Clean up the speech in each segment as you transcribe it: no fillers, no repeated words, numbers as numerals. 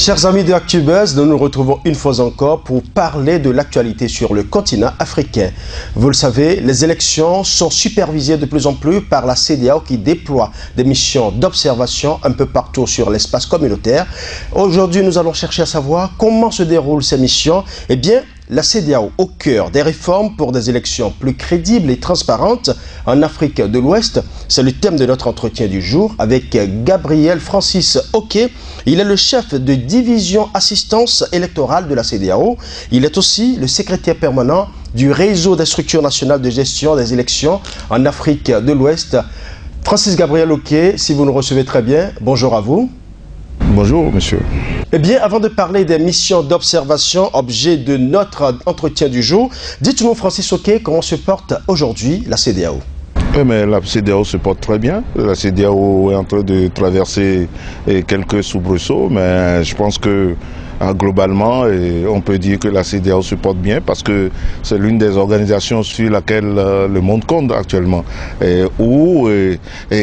Chers amis de ActuBuzz, nous nous retrouvons une fois encore pour parler de l'actualité sur le continent africain. Vous le savez, les élections sont supervisées de plus en plus par la CEDEAO qui déploie des missions d'observation un peu partout sur l'espace communautaire. Aujourd'hui, nous allons chercher à savoir comment se déroulent ces missions. Eh bien, la CEDEAO au cœur des réformes pour des élections plus crédibles et transparentes en Afrique de l'Ouest. C'est le thème de notre entretien du jour avec Gabriel Francis Oquet. Il est le chef de division assistance électorale de la CEDEAO. Il est aussi le secrétaire permanent du réseau des structures nationales de gestion des élections en Afrique de l'Ouest. Francis Gabriel Oquet, si vous nous recevez très bien, bonjour à vous. Bonjour, monsieur. Eh bien, avant de parler des missions d'observation, objet de notre entretien du jour, dites-nous, Francis Oquet, comment se porte aujourd'hui la CEDEAO? Mais la CEDEAO se porte très bien. La CEDEAO est en train de traverser quelques soubresauts, mais je pense que globalement, on peut dire que la CEDEAO se porte bien parce que c'est l'une des organisations sur laquelle le monde compte actuellement. Où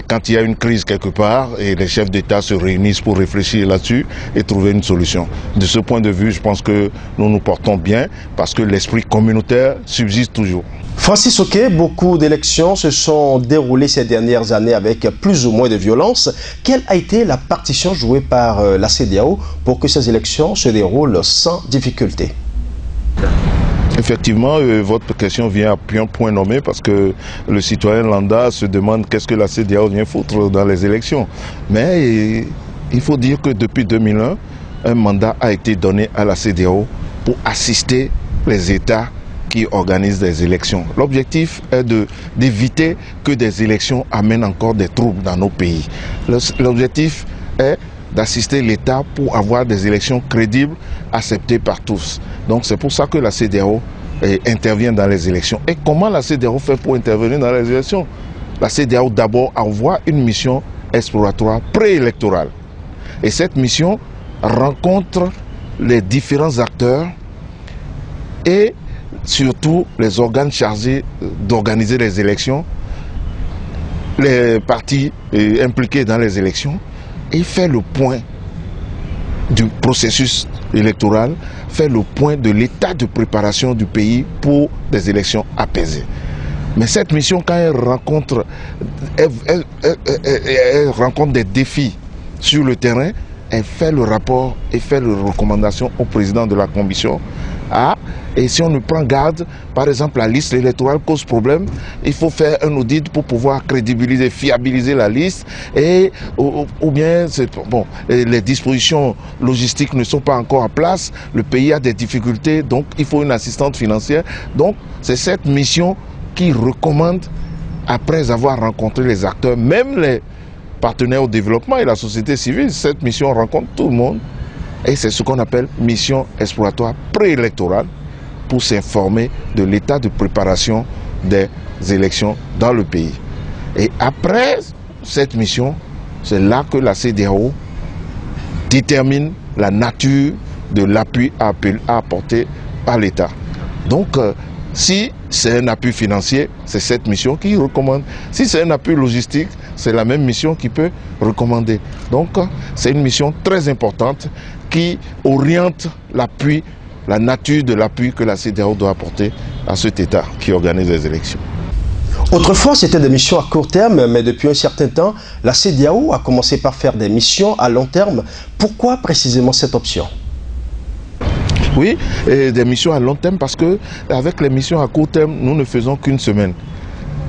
quand il y a une crise quelque part, les chefs d'État se réunissent pour réfléchir là-dessus et trouver une solution. De ce point de vue, je pense que nous nous portons bien parce que l'esprit communautaire subsiste toujours. Francis Oquet, beaucoup d'élections se sont déroulées ces dernières années avec plus ou moins de violence. Quelle a été la partition jouée par la CEDEAO pour que ces élections se déroulent sans difficulté? Effectivement, votre question vient à un point nommé parce que le citoyen lambda se demande qu'est-ce que la CEDEAO vient foutre dans les élections. Mais il faut dire que depuis 2001, un mandat a été donné à la CEDEAO pour assister les États qui organisent des élections. L'objectif est d'éviter que des élections amènent encore des troubles dans nos pays. L'objectif est d'assister l'État pour avoir des élections crédibles, acceptées par tous. Donc c'est pour ça que la CEDEAO intervient dans les élections. Et comment la CEDEAO fait pour intervenir dans les élections? La CEDEAO d'abord envoie une mission exploratoire préélectorale. Et cette mission rencontre les différents acteurs et surtout les organes chargés d'organiser les élections, les partis impliqués dans les élections, et fait le point du processus électoral, fait le point de l'état de préparation du pays pour des élections apaisées. Mais cette mission, quand elle rencontre des défis sur le terrain, elle fait le rapport et fait les recommandations au président de la commission. Et si on ne prend garde, par exemple la liste électorale cause problème, il faut faire un audit pour pouvoir crédibiliser, fiabiliser la liste, ou bien les dispositions logistiques ne sont pas encore en place, le pays a des difficultés, donc il faut une assistante financière. Donc c'est cette mission qui recommande, après avoir rencontré les acteurs, même les partenaires au développement et la société civile, cette mission rencontre tout le monde. Et c'est ce qu'on appelle mission exploratoire préélectorale pour s'informer de l'état de préparation des élections dans le pays. Et après cette mission, c'est là que la CEDEAO détermine la nature de l'appui à apporter par l'État. Donc, si c'est un appui financier, c'est cette mission qui recommande. Si c'est un appui logistique, c'est la même mission qui peut recommander. Donc, c'est une mission très importante qui oriente l'appui, la nature de l'appui que la CEDEAO doit apporter à cet État qui organise les élections. Autrefois, c'était des missions à court terme, mais depuis un certain temps, la CEDEAO a commencé par faire des missions à long terme. Pourquoi précisément cette option? Oui, des missions à long terme parce que avec les missions à court terme, nous ne faisons qu'une semaine.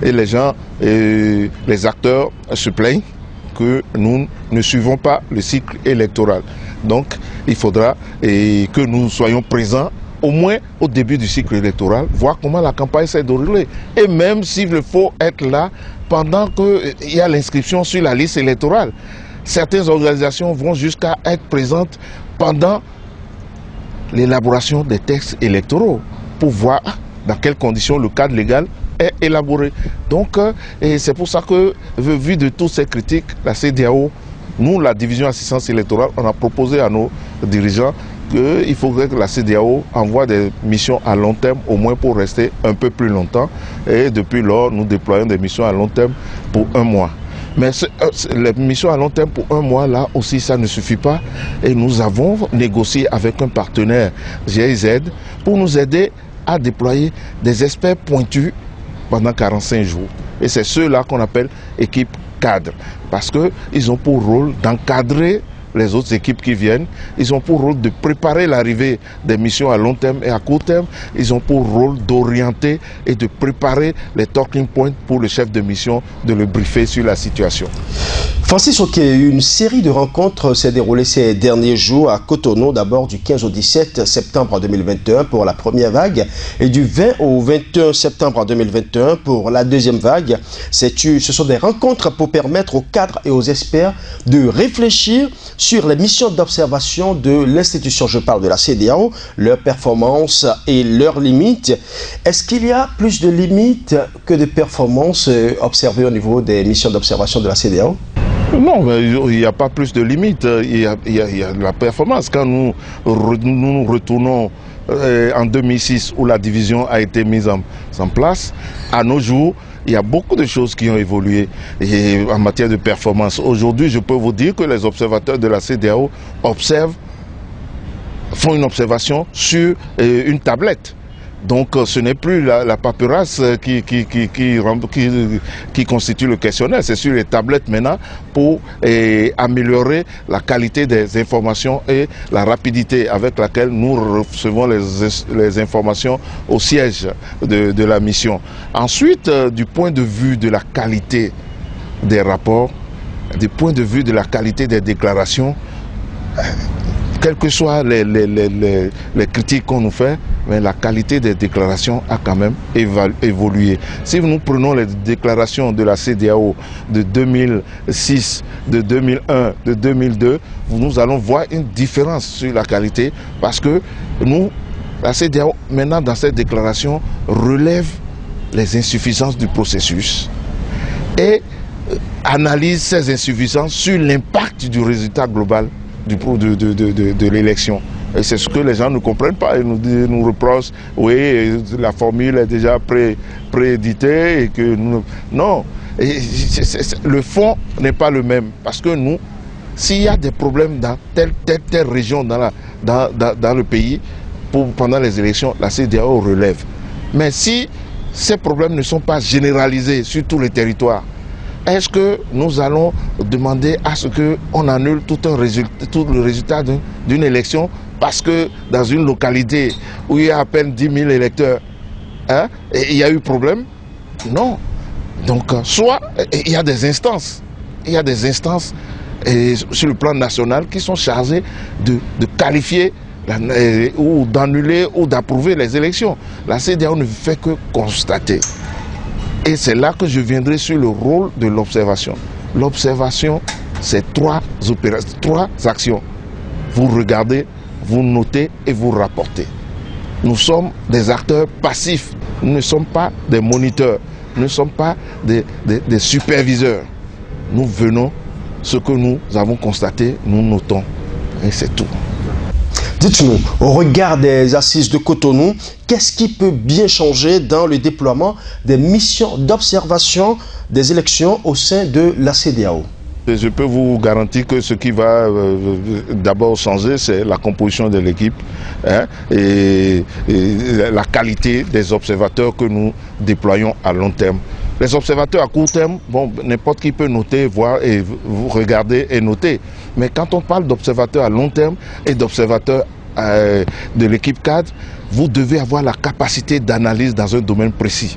Et les gens, les acteurs se plaignent que nous ne suivons pas le cycle électoral. Donc, il faudra que nous soyons présents au moins au début du cycle électoral, voir comment la campagne s'est déroulée. Et même s'il faut être là pendant qu'il y a l'inscription sur la liste électorale. Certaines organisations vont jusqu'à être présentes pendant l'élaboration des textes électoraux pour voir dans quelles conditions le cadre légal est élaboré. Donc, c'est pour ça que, vu de toutes ces critiques, la CEDEAO, nous, la division assistance électorale, on a proposé à nos dirigeants qu'il faudrait que la CEDEAO envoie des missions à long terme, au moins pour rester un peu plus longtemps. Et depuis lors, nous déployons des missions à long terme pour un mois. Mais les missions à long terme pour un mois, là aussi, ça ne suffit pas. Et nous avons négocié avec un partenaire, GIZ, pour nous aider à déployer des experts pointus pendant 45 jours. Et c'est ceux-là qu'on appelle équipe cadre. Parce qu'ils ont pour rôle d'encadrer les autres équipes qui viennent. Ils ont pour rôle de préparer l'arrivée des missions à long terme et à court terme. Ils ont pour rôle d'orienter et de préparer les talking points pour le chef de mission, de le briefer sur la situation. Francis Oké, une série de rencontres s'est déroulée ces derniers jours à Cotonou, d'abord du 15 au 17 septembre 2021 pour la première vague et du 20 au 21 septembre 2021 pour la deuxième vague. Ce sont des rencontres pour permettre aux cadres et aux experts de réfléchir sur les missions d'observation de l'institution, je parle de la CEDEAO, leurs performances et leurs limites. Est-ce qu'il y a plus de limites que de performances observées au niveau des missions d'observation de la CEDEAO? Non, mais il n'y a pas plus de limites, il y a la performance. Quand nous retournons en 2006 où la division a été mise en place, à nos jours, il y a beaucoup de choses qui ont évolué en matière de performance. Aujourd'hui, je peux vous dire que les observateurs de la CEDEAO font une observation sur une tablette. Donc ce n'est plus la paperasse qui constitue le questionnaire, c'est sur les tablettes maintenant pour améliorer la qualité des informations et la rapidité avec laquelle nous recevons les informations au siège de la mission. Ensuite, du point de vue de la qualité des rapports, du point de vue de la qualité des déclarations, quelles que soient les critiques qu'on nous fait, mais la qualité des déclarations a quand même évolué. Si nous prenons les déclarations de la CEDEAO de 2006, de 2001, de 2002, nous allons voir une différence sur la qualité parce que la CEDEAO, maintenant dans cette déclaration, relève les insuffisances du processus et analyse ces insuffisances sur l'impact du résultat global de l'élection. Et c'est ce que les gens ne comprennent pas. Ils nous reprochent, oui, la formule est déjà prééditée et que nous... Non, le fond n'est pas le même. Parce que nous, s'il y a des problèmes dans telle région dans le pays, pendant les élections, la CEDEAO relève. Mais si ces problèmes ne sont pas généralisés sur tous les territoires, est-ce que nous allons demander à ce qu'on annule tout le résultat d'une élection parce que dans une localité où il y a à peine 10 000 électeurs, et il y a eu problème? Non. Donc, soit il y a des instances, sur le plan national qui sont chargées de qualifier ou d'annuler ou d'approuver les élections. La CEDEAO ne fait que constater. Et c'est là que je viendrai sur le rôle de l'observation. L'observation, c'est trois actions. Vous regardez, vous notez et vous rapportez. Nous sommes des acteurs passifs. Nous ne sommes pas des moniteurs. Nous ne sommes pas des superviseurs. Nous venons, ce que nous avons constaté, nous notons. Et c'est tout. Dites-nous, au regard des assises de Cotonou, qu'est-ce qui peut bien changer dans le déploiement des missions d'observation des élections au sein de la CEDEAO? Je peux vous garantir que ce qui va d'abord changer, c'est la composition de l'équipe et la qualité des observateurs que nous déployons à long terme. Les observateurs à court terme, bon, n'importe qui peut noter, voir et vous regarder et noter. Mais quand on parle d'observateurs à long terme et d'observateurs de l'équipe cadre, vous devez avoir la capacité d'analyse dans un domaine précis.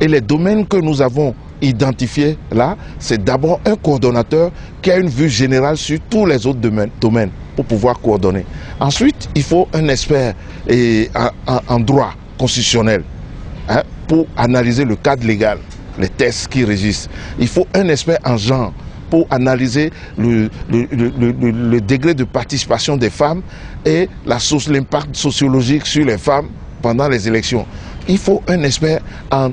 Et les domaines que nous avons identifiés là, c'est d'abord un coordonnateur qui a une vue générale sur tous les autres domaines pour pouvoir coordonner. Ensuite, il faut un expert en droit constitutionnel pour analyser le cadre légal, les textes qui régissent. Il faut un expert en genre pour analyser le degré de participation des femmes et l'impact sociologique sur les femmes pendant les élections. Il faut un expert en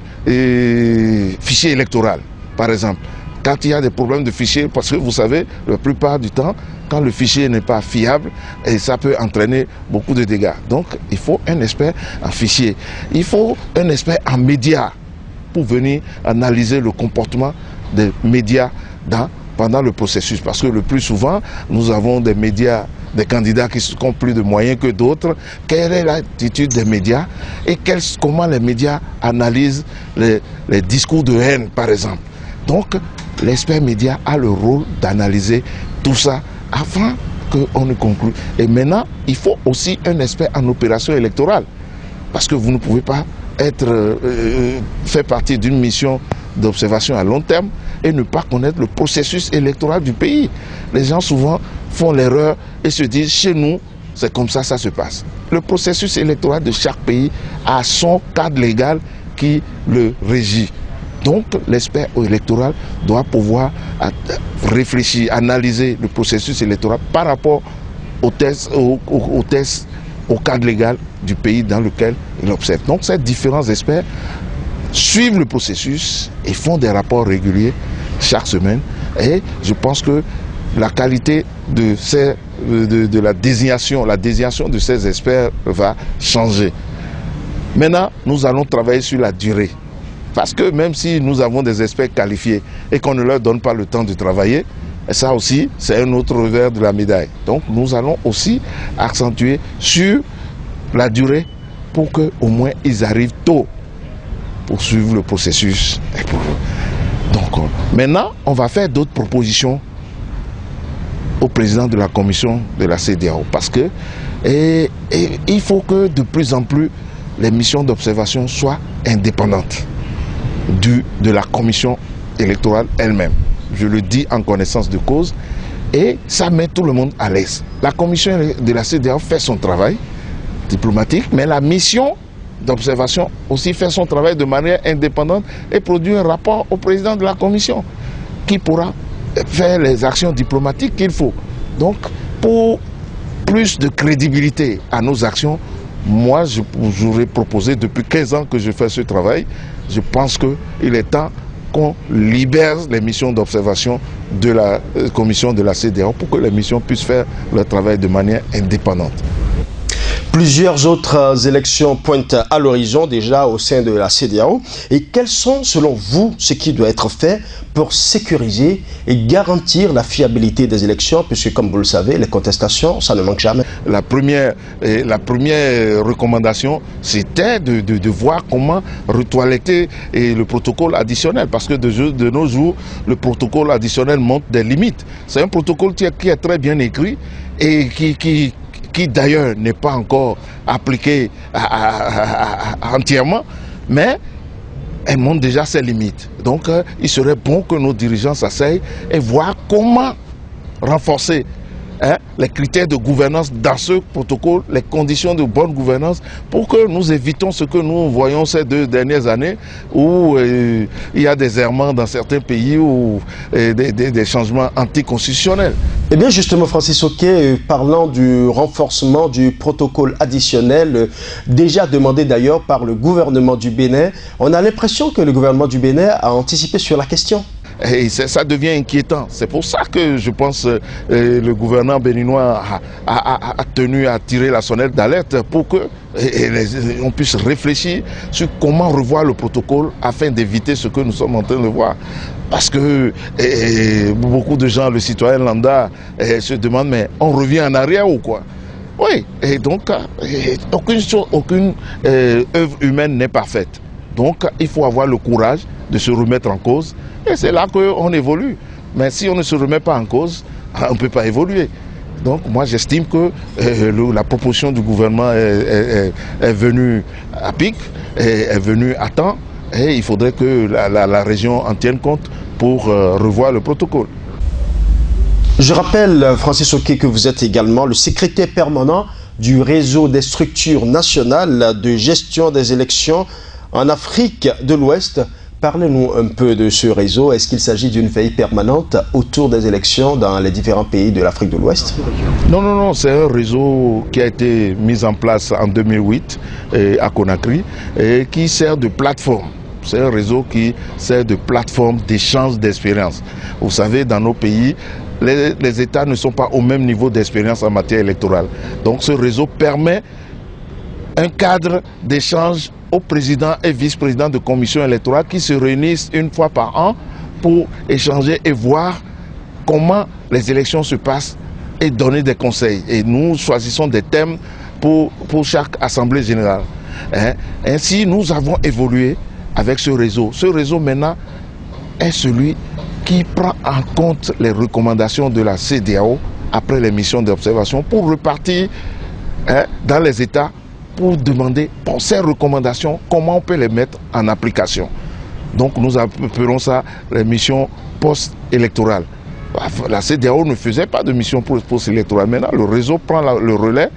fichier électoral, par exemple. Quand il y a des problèmes de fichier, parce que vous savez, la plupart du temps, quand le fichier n'est pas fiable, et ça peut entraîner beaucoup de dégâts. Donc, il faut un expert en fichier. Il faut un expert en médias pour venir analyser le comportement des médias pendant le processus. Parce que le plus souvent, nous avons des médias, des candidats qui ont plus de moyens que d'autres. Quelle est l'attitude des médias et comment les médias analysent les discours de haine, par exemple. Donc, l'expert média a le rôle d'analyser tout ça avant qu'on ne conclue. Et maintenant, il faut aussi un expert en opération électorale. Parce que vous ne pouvez pas faire partie d'une mission d'observation à long terme et ne pas connaître le processus électoral du pays. Les gens souvent font l'erreur et se disent, chez nous, c'est comme ça se passe. Le processus électoral de chaque pays a son cadre légal qui le régit. Donc, l'expert électoral doit pouvoir réfléchir, analyser le processus électoral par rapport au cadre légal du pays dans lequel il observe. Donc, ces différents experts suivent le processus et font des rapports réguliers chaque semaine. Et je pense que la qualité de la désignation de ces experts va changer. Maintenant, nous allons travailler sur la durée. Parce que même si nous avons des experts qualifiés et qu'on ne leur donne pas le temps de travailler, ça aussi, c'est un autre revers de la médaille. Donc nous allons aussi accentuer sur la durée pour qu'au moins ils arrivent tôt pour suivre le processus. Donc maintenant, on va faire d'autres propositions au président de la commission de la CEDEAO. Parce que il faut que de plus en plus les missions d'observation soient indépendantes de la commission électorale elle-même. Je le dis en connaissance de cause et ça met tout le monde à l'aise. La commission de la CEDEAO fait son travail diplomatique, mais la mission d'observation aussi fait son travail de manière indépendante et produit un rapport au président de la commission qui pourra faire les actions diplomatiques qu'il faut. Donc, pour plus de crédibilité à nos actions, moi, j'aurais proposé, depuis 15 ans que je fais ce travail, je pense qu'il est temps qu'on libère les missions d'observation de la commission de la CEDEAO pour que les missions puissent faire leur travail de manière indépendante. Plusieurs autres élections pointent à l'horizon déjà au sein de la CEDEAO. Et quels sont, selon vous, ce qui doit être fait pour sécuriser et garantir la fiabilité des élections, puisque, comme vous le savez, les contestations, ça ne manque jamais. La première recommandation, c'était de voir comment retoiletter le protocole additionnel, parce que de nos jours, le protocole additionnel montre des limites. C'est un protocole qui est très bien écrit et qui d'ailleurs n'est pas encore appliquée entièrement, mais elle montre déjà ses limites. Donc il serait bon que nos dirigeants s'asseyent et voient comment renforcer les critères de gouvernance dans ce protocole, les conditions de bonne gouvernance, pour que nous évitons ce que nous voyons ces 2 dernières années, où il y a des errements dans certains pays, ou des changements anticonstitutionnels. Eh bien justement, Francis Oquet, parlant du renforcement du protocole additionnel, déjà demandé d'ailleurs par le gouvernement du Bénin, on a l'impression que le gouvernement du Bénin a anticipé sur la question. Et ça devient inquiétant. C'est pour ça que je pense le gouvernement béninois a tenu à tirer la sonnette d'alerte pour que on puisse réfléchir sur comment revoir le protocole afin d'éviter ce que nous sommes en train de voir. Parce que beaucoup de gens, le citoyen lambda, se demandent, mais on revient en arrière ou quoi? Oui, et donc aucune œuvre humaine n'est parfaite. Donc il faut avoir le courage de se remettre en cause. Et c'est là qu'on évolue. Mais si on ne se remet pas en cause, on ne peut pas évoluer. Donc moi j'estime que la proposition du gouvernement est venue à pic, est venue à temps. Et il faudrait que la région en tienne compte pour revoir le protocole. Je rappelle, Francis Oquet, que vous êtes également le secrétaire permanent du réseau des structures nationales de gestion des élections en Afrique de l'Ouest. Parlez-nous un peu de ce réseau. Est-ce qu'il s'agit d'une veille permanente autour des élections dans les différents pays de l'Afrique de l'Ouest? Non, c'est un réseau qui a été mis en place en 2008 à Conakry et qui sert de plateforme. C'est un réseau qui sert de plateforme d'échange d'expérience. Vous savez, dans nos pays, les États ne sont pas au même niveau d'expérience en matière électorale. Donc ce réseau permet un cadre d'échange aux présidents et vice-présidents de commissions électorales qui se réunissent une fois par an pour échanger et voir comment les élections se passent et donner des conseils. Et nous choisissons des thèmes pour chaque assemblée générale. Ainsi, nous avons évolué avec ce réseau. Ce réseau maintenant est celui qui prend en compte les recommandations de la CEDEAO après les missions d'observation pour repartir dans les États pour demander pour ces recommandations comment on peut les mettre en application. Donc nous appelons ça les missions post-électorales. La CEDEAO ne faisait pas de mission post-électorale. Maintenant, le réseau prend le relais,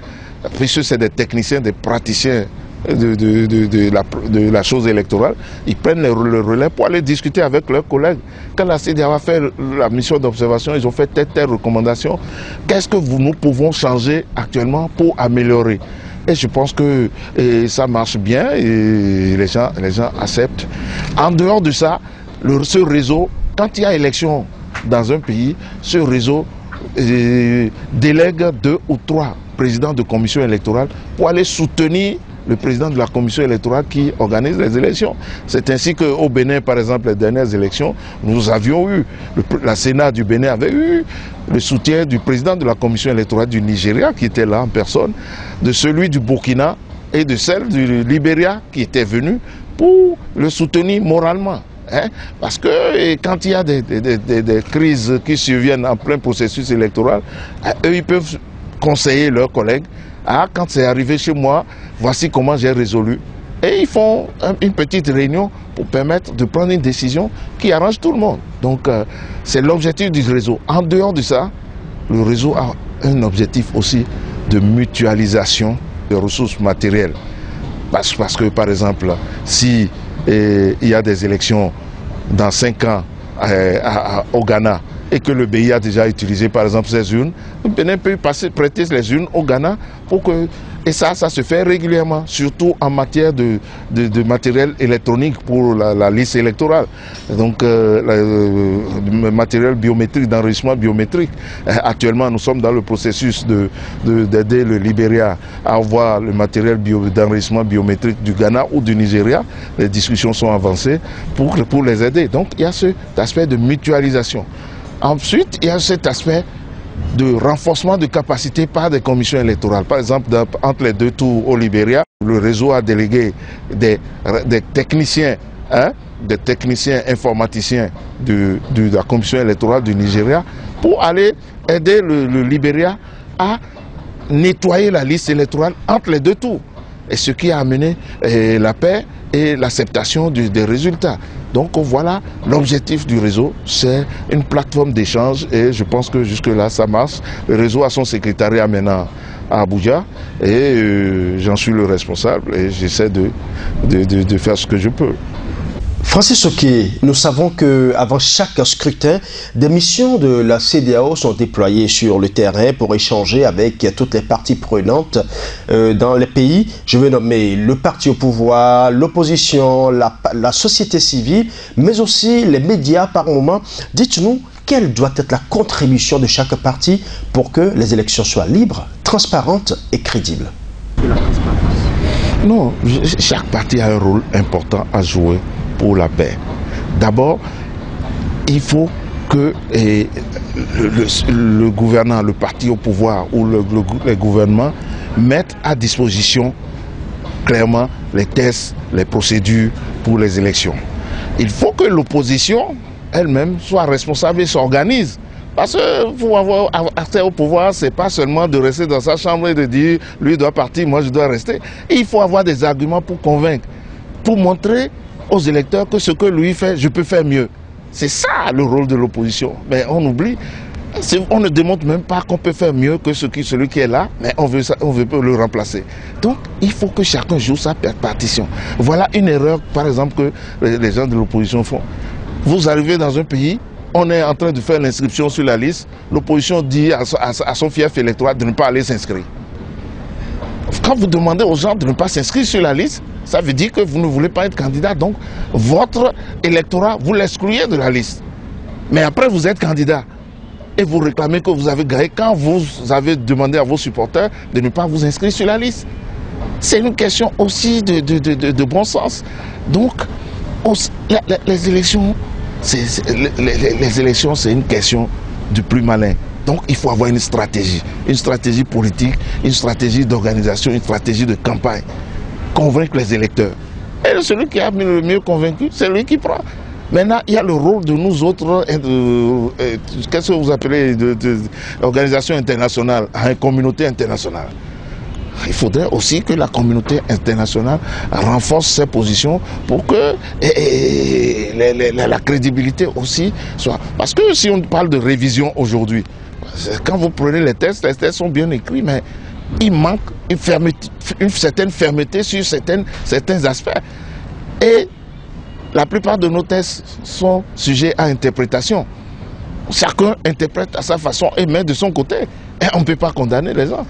puisque c'est des techniciens, des praticiens de la chose électorale. Ils prennent le relais pour aller discuter avec leurs collègues. Quand la CEDEAO a fait la mission d'observation, ils ont fait telle recommandation. Qu'est-ce que nous pouvons changer actuellement pour améliorer? Et je pense que ça marche bien et les gens acceptent. En dehors de ça, ce réseau, quand il y a élection dans un pays, ce réseau délègue 2 ou 3 présidents de commission électorale pour aller soutenir le président de la commission électorale qui organise les élections. C'est ainsi qu'au Bénin, par exemple, les dernières élections, nous avions eu, la Sénat du Bénin avait eu le soutien du président de la commission électorale du Nigeria qui était là en personne, de celui du Burkina et de celle du Libéria qui était venu pour le soutenir moralement. Parce que quand il y a des crises qui surviennent en plein processus électoral, eux ils peuvent conseiller leurs collègues. Quand c'est arrivé chez moi, voici comment j'ai résolu. Et ils font une petite réunion pour permettre de prendre une décision qui arrange tout le monde. Donc c'est l'objectif du réseau. En dehors de ça, le réseau a un objectif aussi de mutualisation des ressources matérielles. Parce que par exemple, si il y a des élections dans 5 ans au Ghana, et que le BI a déjà utilisé par exemple ces urnes, le Bénin peut prêter les urnes au Ghana pour que... Et ça se fait régulièrement, surtout en matière de matériel électronique pour la liste électorale. Donc, le matériel biométrique, d'enregistrement biométrique. Actuellement, nous sommes dans le processus d'aider le Libéria à avoir le matériel d'enregistrement biométrique du Ghana ou du Nigeria. Les discussions sont avancées pour les aider. Donc, il y a cet aspect de mutualisation. Ensuite, il y a cet aspect de renforcement de capacité par des commissions électorales. Par exemple, entre les 2 tours au Libéria, le réseau a délégué des techniciens, des techniciens informaticiens de la commission électorale du Nigeria pour aller aider le Libéria à nettoyer la liste électorale entre les 2 tours. Et ce qui a amené la paix et l'acceptation des résultats. Donc voilà, l'objectif du réseau, c'est une plateforme d'échange et je pense que jusque-là, ça marche. Le réseau a son secrétariat maintenant à Abuja et j'en suis le responsable et j'essaie de faire ce que je peux. Francis Oké, nous savons qu'avant chaque scrutin, des missions de la CEDEAO sont déployées sur le terrain pour échanger avec toutes les parties prenantes dans les pays. Je vais nommer le parti au pouvoir, l'opposition, la société civile, mais aussi les médias par moment. Dites-nous, quelle doit être la contribution de chaque parti pour que les élections soient libres, transparentes et crédibles? Non, chaque parti a un rôle important à jouer pour la paix. D'abord, il faut que le gouvernant, le parti au pouvoir ou les gouvernements mettent à disposition clairement les tests, les procédures pour les élections. Il faut que l'opposition elle-même soit responsable et s'organise. Parce que pour avoir accès au pouvoir, c'est pas seulement de rester dans sa chambre et de dire lui doit partir, moi je dois rester. Il faut avoir des arguments pour convaincre, pour montrer aux électeurs que ce que lui fait, je peux faire mieux. C'est ça le rôle de l'opposition. Mais on oublie, on ne démontre même pas qu'on peut faire mieux que celui qui est là, mais on veut le remplacer. Donc il faut que chacun joue sa partition. Voilà une erreur, par exemple, que les gens de l'opposition font. Vous arrivez dans un pays, on est en train de faire l'inscription sur la liste, l'opposition dit à son fief électoral de ne pas aller s'inscrire. Quand vous demandez aux gens de ne pas s'inscrire sur la liste, ça veut dire que vous ne voulez pas être candidat. Donc, votre électorat, vous l'excluez de la liste. Mais après, vous êtes candidat. Et vous réclamez que vous avez gagné quand vous avez demandé à vos supporters de ne pas vous inscrire sur la liste. C'est une question aussi de bon sens. Donc, les élections les élections, c'est une question du plus malin. Donc il faut avoir une stratégie politique, une stratégie d'organisation, une stratégie de campagne. Convaincre les électeurs. Et celui qui a le mieux convaincu, c'est lui qui prend. Maintenant, il y a le rôle de nous autres, qu'est-ce que vous appelez, d'organisation internationale, une communauté internationale. Il faudrait aussi que la communauté internationale renforce ses positions pour que la crédibilité aussi soit... Parce que si on parle de révision aujourd'hui, quand vous prenez les tests sont bien écrits, mais il manque une certaine fermeté sur certains aspects. Et la plupart de nos tests sont sujets à interprétation. Chacun interprète à sa façon et met de son côté. Et on ne peut pas condamner les gens.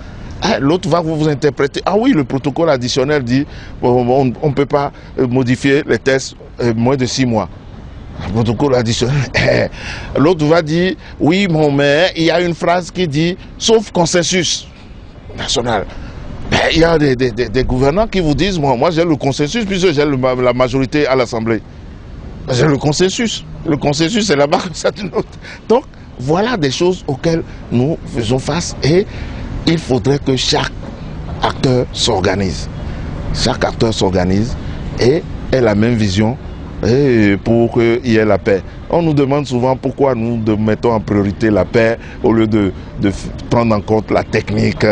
L'autre va vous interpréter. Ah oui, le protocole additionnel dit on ne peut pas modifier les tests moins de 6 mois. Le protocole additionnel. L'autre va dire oui, mais il y a une phrase qui dit sauf consensus national. Il y a des gouvernants qui vous disent moi j'ai le consensus puisque j'ai la majorité à l'Assemblée. J'ai le consensus. Le consensus c'est là-bas comme ça d'une autre. Donc voilà des choses auxquelles nous faisons face et il faudrait que chaque acteur s'organise. Chaque acteur s'organise et ait la même vision pour qu'il y ait la paix. On nous demande souvent pourquoi nous mettons en priorité la paix au lieu de prendre en compte la technique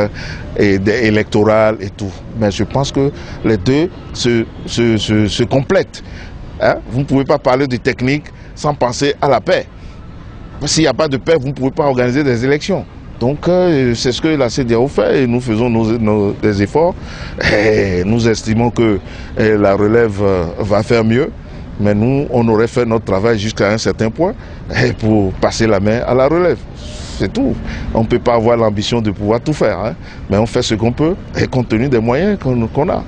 électorale et tout. Mais je pense que les deux se complètent. Hein? Vous ne pouvez pas parler de technique sans penser à la paix. S'il n'y a pas de paix, vous ne pouvez pas organiser des élections. Donc c'est ce que la CEDEAO fait et nous faisons des efforts. Et nous estimons que la relève va faire mieux. Mais nous, on aurait fait notre travail jusqu'à un certain point pour passer la main à la relève. C'est tout. On ne peut pas avoir l'ambition de pouvoir tout faire. Hein. Mais on fait ce qu'on peut et compte tenu des moyens qu'on a.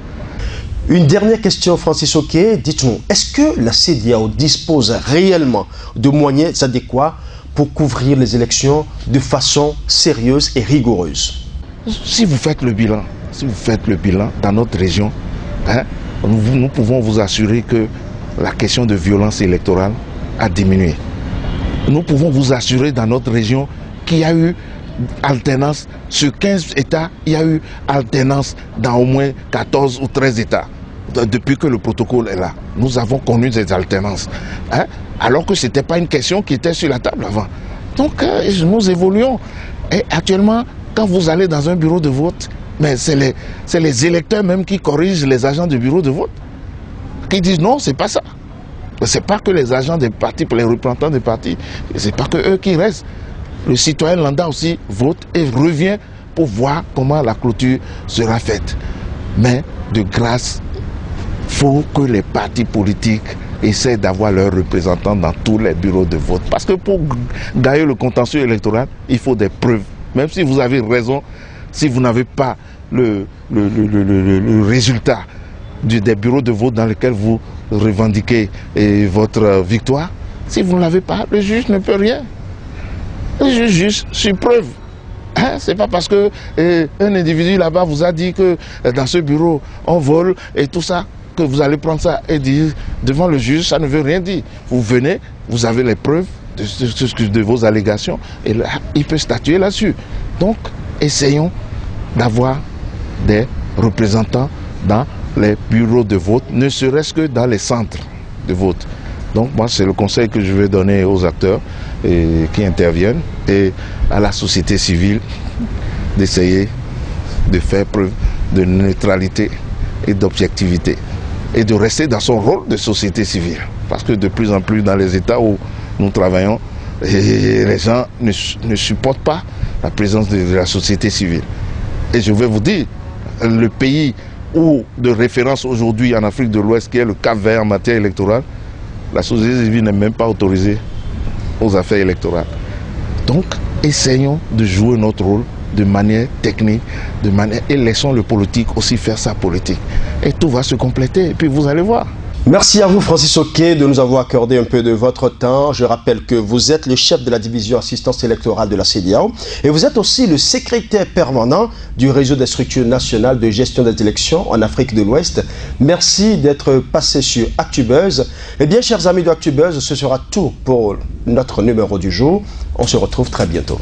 Une dernière question, Francis Oké. Dites-nous, est-ce que la CEDEAO dispose réellement de moyens adéquats pour couvrir les élections de façon sérieuse et rigoureuse? Si vous faites le bilan dans notre région, hein, nous pouvons vous assurer que la question de violence électorale a diminué. Nous pouvons vous assurer dans notre région qu'il y a eu alternance sur 15 États, il y a eu alternance dans au moins 14 ou 13 États. Depuis que le protocole est là, nous avons connu des alternances. Hein, alors que ce n'était pas une question qui était sur la table avant. Donc nous évoluons. Et actuellement, quand vous allez dans un bureau de vote, c'est les électeurs même qui corrigent les agents du bureau de vote. Qui disent non, c'est pas ça. C'est pas que les agents des partis, les représentants des partis, c'est pas que eux qui restent. Le citoyen lambda aussi vote et revient pour voir comment la clôture sera faite. Mais de grâce, il faut que les partis politiques essaient d'avoir leurs représentants dans tous les bureaux de vote. Parce que pour gagner le contentieux électoral, il faut des preuves. Même si vous avez raison, si vous n'avez pas le résultat des bureaux de vote dans lesquels vous revendiquez votre victoire, si vous ne l'avez pas, le juge ne peut rien. Le juge juge sur preuve. Hein? C'est pas parce que un individu là-bas vous a dit que dans ce bureau on vole et tout ça que vous allez prendre ça et dire devant le juge, ça ne veut rien dire. Vous venez, vous avez les preuves de vos allégations et là, il peut statuer là-dessus. Donc, essayons d'avoir des représentants dans les bureaux de vote, ne serait-ce que dans les centres de vote. Donc moi, c'est le conseil que je vais donner aux acteurs qui interviennent et à la société civile d'essayer de faire preuve de neutralité et d'objectivité et de rester dans son rôle de société civile. Parce que de plus en plus dans les États où nous travaillons, les gens ne supportent pas la présence de la société civile. Et je vais vous dire, le pays de référence aujourd'hui en Afrique de l'Ouest, qui est le Cap-Vert en matière électorale, la société civile n'est même pas autorisée aux affaires électorales. Donc, essayons de jouer notre rôle de manière technique, et laissons le politique aussi faire sa politique. Et tout va se compléter, et puis vous allez voir. Merci à vous Francis Oquet de nous avoir accordé un peu de votre temps. Je rappelle que vous êtes le chef de la division assistance électorale de la CEDEAO et vous êtes aussi le secrétaire permanent du réseau des structures nationales de gestion des élections en Afrique de l'Ouest. Merci d'être passé sur Actubuzz. Eh bien, chers amis de Actubuzz, ce sera tout pour notre numéro du jour. On se retrouve très bientôt.